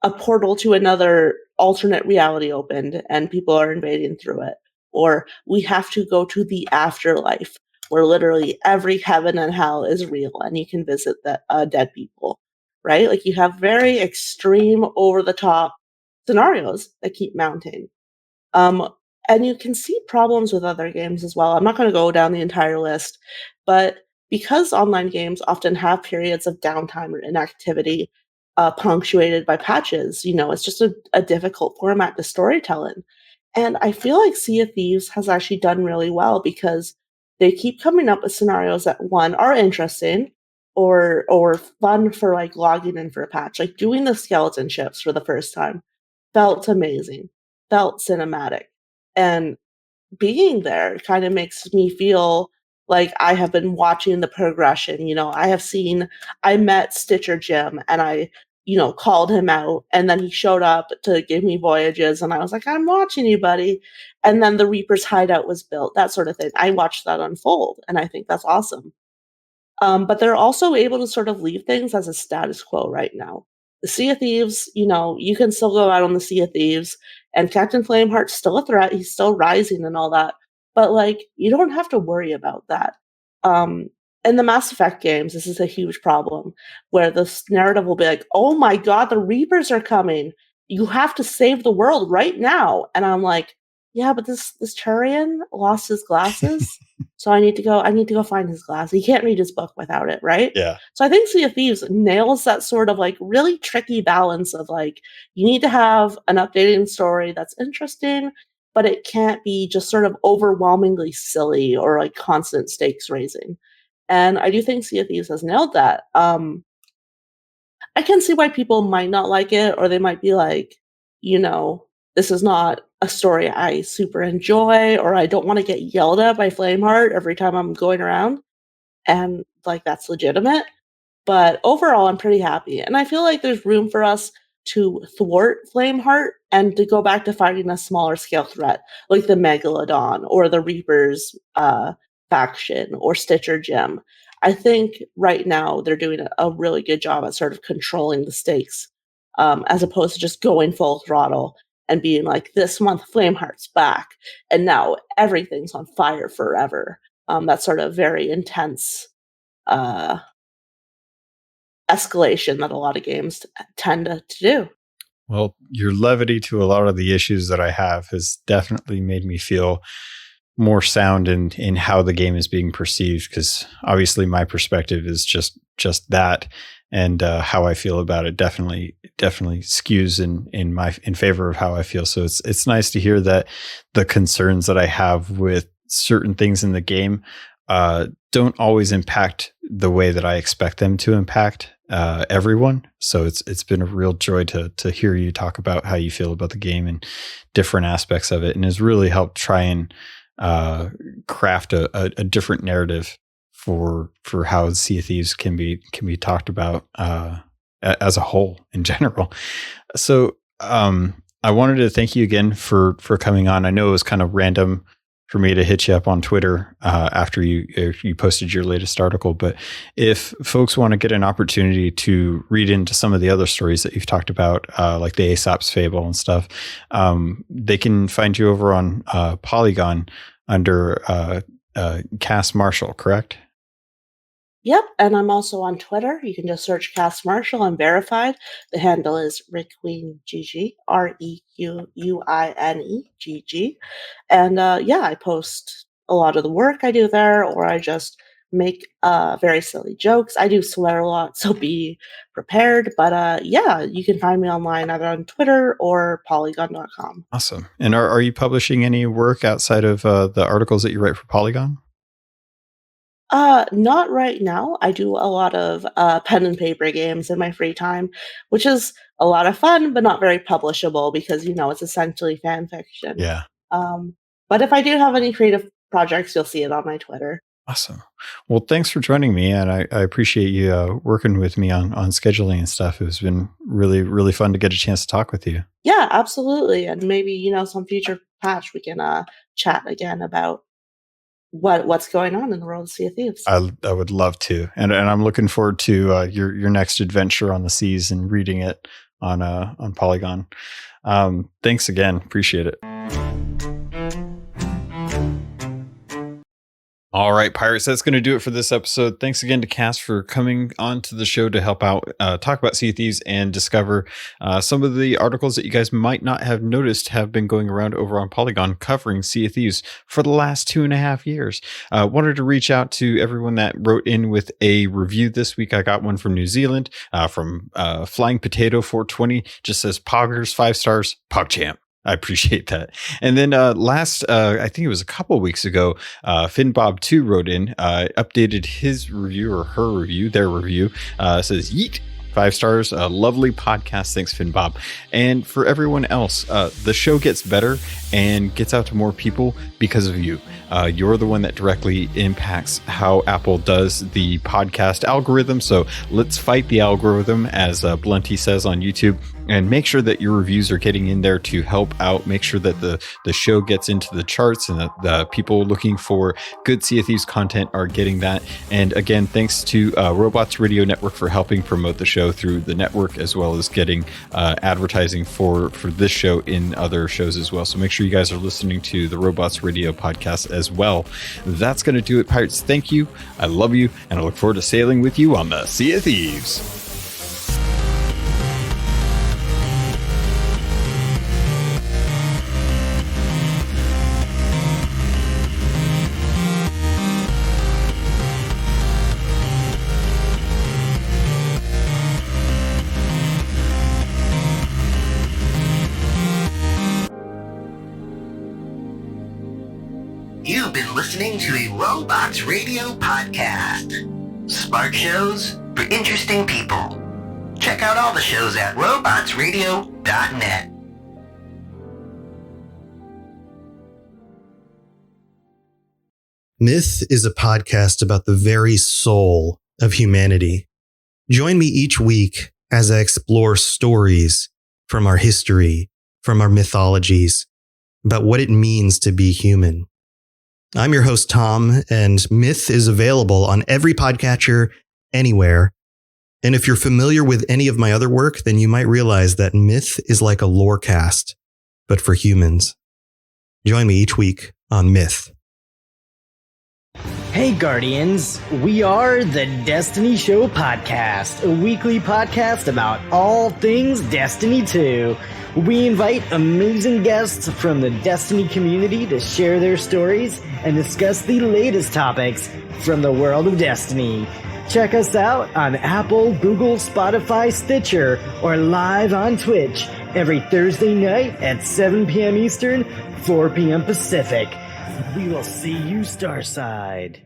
a portal to another alternate reality opened and people are invading through it. Or we have to go to the afterlife where literally every heaven and hell is real and you can visit the dead people, right? Like you have very extreme, over the top scenarios that keep mounting. Um, and you can see problems with other games as well. I'm not going to go down the entire list, but because online games often have periods of downtime or inactivity, punctuated by patches, you know, it's just a difficult format to storytell in. And I feel like Sea of Thieves has actually done really well because they keep coming up with scenarios that one are interesting or fun for like logging in for a patch. Like doing the skeleton ships for the first time felt amazing, felt cinematic. And being there kind of makes me feel like I have been watching the progression. You know, I met Stitcher Jim and I, you know, called him out and then he showed up to give me voyages and I was like, I'm watching you, buddy. And then the Reaper's hideout was built, that sort of thing. I watched that unfold and I think that's awesome. But they're also able to sort of leave things as a status quo right now. The Sea of Thieves, you know, you can still go out on the Sea of Thieves, and Captain Flameheart's still a threat. He's still rising and all that. But like, you don't have to worry about that. Um, in the Mass Effect games, this is a huge problem where this narrative will be like, "Oh my god, the Reapers are coming. You have to save the world right now." And I'm like, "Yeah, but this Turian lost his glasses, so I need to go find his glasses. He can't read his book without it, right?" Yeah. So I think Sea of Thieves nails that sort of like really tricky balance of like you need to have an updating story that's interesting, but it can't be just sort of overwhelmingly silly or like constant stakes raising. And I do think Sea of Thieves has nailed that. I can see why people might not like it, or they might be like, you know, this is not a story I super enjoy, or I don't want to get yelled at by Flameheart every time I'm going around. And like that's legitimate. But overall, I'm pretty happy. And I feel like there's room for us to thwart Flameheart and to go back to fighting a smaller scale threat, like the Megalodon or the Reapers faction or Stitcher Gem. I think right now they're doing a really good job at sort of controlling the stakes, as opposed to just going full throttle and being like, this month Flameheart's back, and now everything's on fire forever. That sort of very intense uh, escalation that a lot of games tend to do. Well, your levity to a lot of the issues that I have has definitely made me feel more sound in how the game is being perceived, because obviously my perspective is just that, and how I feel about it definitely skews in favor of how I feel. So it's nice to hear that the concerns that I have with certain things in the game don't always impact the way that I expect them to impact everyone. So it's been a real joy to hear you talk about how you feel about the game and different aspects of it, and has really helped try and craft a different narrative for how Sea of Thieves can be talked about as a whole in general. So I wanted to thank you again for coming on. I know it was kind of random for me to hit you up on Twitter after you posted your latest article. But if folks want to get an opportunity to read into some of the other stories that you've talked about, like the Aesop's Fable and stuff, they can find you over on Polygon under Cass Marshall, correct? Yep, and I'm also on Twitter. You can just search Cass Marshall. I'm verified. The handle is RequuineGG, ReQuineGG. And yeah, I post a lot of the work I do there, or I just make very silly jokes. I do swear a lot, so be prepared. But yeah, you can find me online either on Twitter or Polygon.com. Awesome. And are you publishing any work outside of the articles that you write for Polygon? Not right now. I do a lot of pen and paper games in my free time, which is a lot of fun, but not very publishable because it's essentially fan fiction. Yeah. Um, but if I do have any creative projects, you'll see it on my Twitter. Awesome. Well, thanks for joining me, and I appreciate you working with me on scheduling and stuff. It's been really, really fun to get a chance to talk with you. Yeah, absolutely. And maybe, some future patch we can chat again about what's going on in the world of Sea of Thieves. I would love to, and I'm looking forward to your next adventure on the seas and reading it on Polygon. Thanks again, appreciate it. All right, Pirates, that's going to do it for this episode. Thanks again to Cass for coming on to the show to help out, talk about Sea of Thieves and discover some of the articles that you guys might not have noticed have been going around over on Polygon covering Sea of Thieves for the last 2.5 years. Wanted to reach out to everyone that wrote in with a review this week. I got one from New Zealand, from Flying Potato 420, just says Poggers 5 stars, PogChamp. I appreciate that. And then last, I think it was a couple weeks ago, FinnBob2 wrote in, updated his review or her review, their review, says, yeet, 5 stars, a lovely podcast. Thanks, FinnBob. And for everyone else, the show gets better and gets out to more people because of you. You're the one that directly impacts how Apple does the podcast algorithm. So let's fight the algorithm, as Blunty says on YouTube, and make sure that your reviews are getting in there to help out. Make sure that the show gets into the charts and that the people looking for good Sea of Thieves content are getting that. And again, thanks to Robots Radio Network for helping promote the show. show through the network, as well as getting advertising for this show in other shows as well. So make sure you guys are listening to the Robots Radio podcast as well. That's going to do it, Pirates. Thank you. I love you, and I look forward to sailing with you on the Sea of Thieves. You've been listening to a Robots Radio podcast. Smart shows for interesting people. Check out all the shows at robotsradio.net. Myth is a podcast about the very soul of humanity. Join me each week as I explore stories from our history, from our mythologies, about what it means to be human. I'm your host, Tom, and Myth is available on every podcatcher, anywhere. And if you're familiar with any of my other work, then you might realize that Myth is like a lorecast, but for humans. Join me each week on Myth. Hey Guardians, we are the Destiny Show Podcast, a weekly podcast about all things Destiny 2. We invite amazing guests from the Destiny community to share their stories and discuss the latest topics from the world of Destiny. Check us out on Apple, Google, Spotify, Stitcher, or live on Twitch every Thursday night at 7 p.m. Eastern, 4 p.m. Pacific. We will see you Starside.